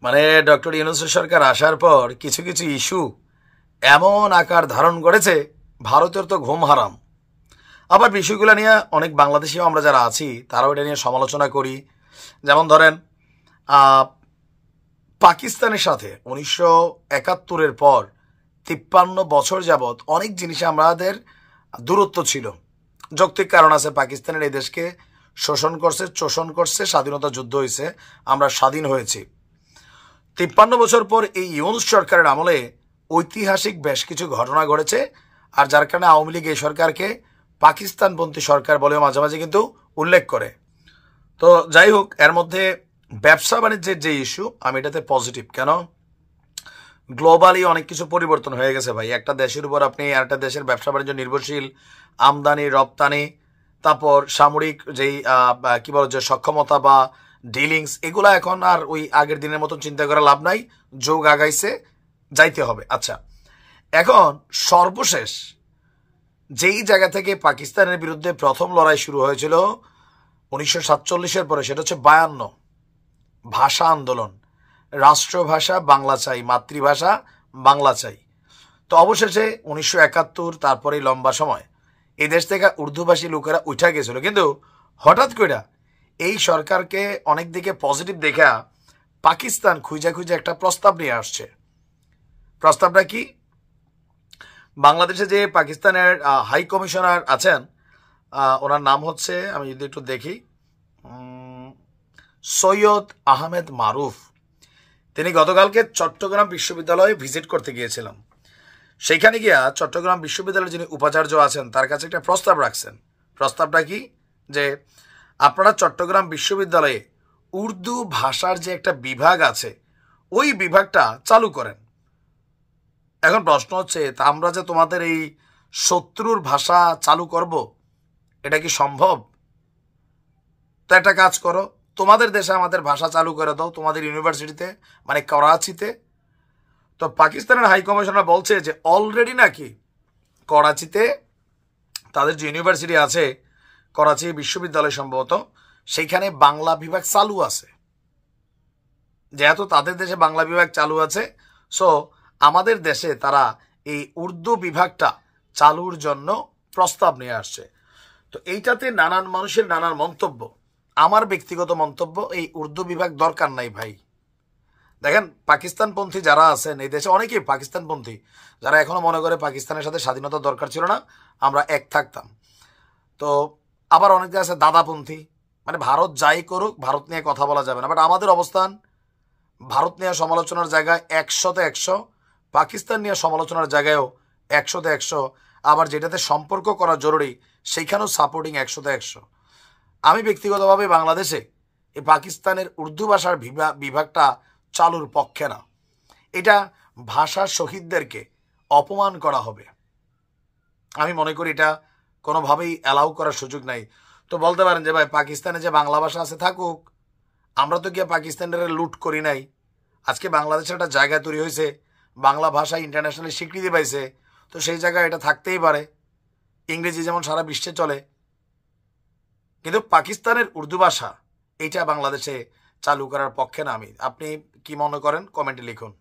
মানে ডক্টর ইউনূস সরকার আসার পর কিছু কিছু ইস্যু এমন আকার ধারণ করেছে, ভারতের তো ঘুম হারাম। আবার বিষয়গুলো নিয়ে অনেক বাংলাদেশিও আমরা যারা আছি তারাও এটা নিয়ে সমালোচনা করি। যেমন ধরেন, আহ, পাকিস্তানের সাথে 1971-এর পর 53 বছর যাবৎ অনেক জিনিসে আমাদের দূরত্ব ছিল। যৌক্তিক কারণ আছে, পাকিস্তানের এই দেশকে শোষণ করছে, স্বাধীনতা যুদ্ধ হয়েছে, আমরা স্বাধীন হয়েছি। 53 বছর পর এই ইউনূস সরকারের আমলে ঐতিহাসিক বেশ কিছু ঘটনা ঘটেছে, আর যার কারণে আওয়ামী লীগ এই সরকারকে পাকিস্তানপন্থী সরকার বলেও মাঝে মাঝে কিন্তু উল্লেখ করে। তো যাই হোক, এর মধ্যে ব্যবসা বাণিজ্যের যে ইস্যু, আমি এটাতে পজিটিভ। কেন? গ্লোবালি অনেক কিছু পরিবর্তন হয়ে গেছে ভাই। একটা দেশের উপর আপনি আরেকটা দেশের ব্যবসা বাণিজ্য নির্ভরশীল, আমদানি রপ্তানি, তারপর সামরিক যেই কি বল যে সক্ষমতা বা ডিলিংস, এগুলা এখন আর ওই আগের দিনের মতন চিন্তা করে লাভ নাই। যোগ আগাইছে, যাইতে হবে। আচ্ছা, এখন সর্বশেষ যেই জায়গা থেকে পাকিস্তানের বিরুদ্ধে প্রথম লড়াই শুরু হয়েছিল 1947-এর পরে, সেটা হচ্ছে 52 ভাষা আন্দোলন। রাষ্ট্রভাষা বাংলা চাই, মাতৃভাষা বাংলা চাই। তো অবশেষে 1971, তারপরে লম্বা সময় এই দেশ থেকে উর্দুভাষী লোকেরা উঠা গেছিল। কিন্তু হঠাৎ করে এই সরকারকে অনেক দিকে পজিটিভ দেখা পাকিস্তান খুঁজা খুঁজে একটা প্রস্তাব নিয়ে আসছে। প্রস্তাবটা কি? বাংলাদেশে যে পাকিস্তানের হাই কমিশনার আছেন, ওনার নাম হচ্ছে, আমি যদি একটু দেখি, সৈয়দ আহমেদ মারুফ। তিনি গতকালকে চট্টগ্রাম বিশ্ববিদ্যালয়ে ভিজিট করতে গিয়েছিলাম। সেইখানে গিয়া চট্টগ্রাম বিশ্ববিদ্যালয়ের যিনি উপাচার্য আছেন তার কাছে একটা প্রস্তাব রাখছেন। প্রস্তাবটা কি? যে আপনারা চট্টগ্রাম বিশ্ববিদ্যালয়ে উর্দু ভাষার যে একটা বিভাগ আছে, ওই বিভাগটা চালু করেন। এখন প্রশ্ন হচ্ছে, তা আমরা যে তোমাদের এই শত্রুর ভাষা চালু করব, এটা কি সম্ভব? তো একটা কাজ করো, তোমাদের দেশে আমাদের ভাষা চালু করে দাও, তোমাদের ইউনিভার্সিটিতে, মানে করাচিতে। তো পাকিস্তানের হাই কমিশনার বলছে যে অলরেডি নাকি করাচিতে তাদের যে ইউনিভার্সিটি আছে, করাচি বিশ্ববিদ্যালয় সম্ভবত, সেইখানে বাংলা বিভাগ চালু আছে। যেহেতু তাদের দেশে বাংলা বিভাগ চালু আছে, সো আমাদের দেশে তারা এই উর্দু বিভাগটা চালুর জন্য প্রস্তাব নিয়ে আসছে। তো এইটাতে নানান মানুষের নানান মন্তব্য। আমার ব্যক্তিগত মন্তব্য, এই উর্দু বিভাগ দরকার নাই ভাই। দেখেন, পাকিস্তানপন্থী যারা আছেন এই দেশে, অনেকেই পাকিস্তানপন্থী, যারা এখনো মনে করে পাকিস্তানের সাথে স্বাধীনতা দরকার ছিল না, আমরা এক থাকতাম। তো আবার অনেকে আছে দাদাপন্থী, মানে ভারত যাই করুক ভারত নিয়ে কথা বলা যাবে না। বাট আমাদের অবস্থান, ভারত নিয়ে সমালোচনার জায়গায় 100-তে 100, পাকিস্তান নিয়ে সমালোচনার জায়গায়ও 100-তে 100, আবার যেটাতে সম্পর্ক করা জরুরি সেইখানেও সাপোর্টিং 100-তে 100। আমি ব্যক্তিগতভাবে বাংলাদেশে এই পাকিস্তানের উর্দু ভাষার বিভাগটা চালুর পক্ষে না। এটা ভাষার শহীদদেরকে অপমান করা হবে। আমি মনে করি এটা কোনোভাবেই অ্যালাউ করার সুযোগ নাই। তো বলতে পারেন যে ভাই, পাকিস্তানে যে বাংলা ভাষা আছে থাকুক, আমরা তো গিয়ে পাকিস্তানের লুট করি নাই। আজকে বাংলাদেশের একটা জায়গা তৈরি হয়েছে, বাংলা ভাষা ইন্টারন্যাশনালি স্বীকৃতি পাইছে, তো সেই জায়গায় এটা থাকতেই পারে। ইংরেজি যেমন সারা বিশ্বে চলে, কিন্তু পাকিস্তানের উর্দু ভাষা এইটা বাংলাদেশে চালু করার পক্ষে না আমি। আপনি কি মনে করেন? কমেন্টে লিখুন।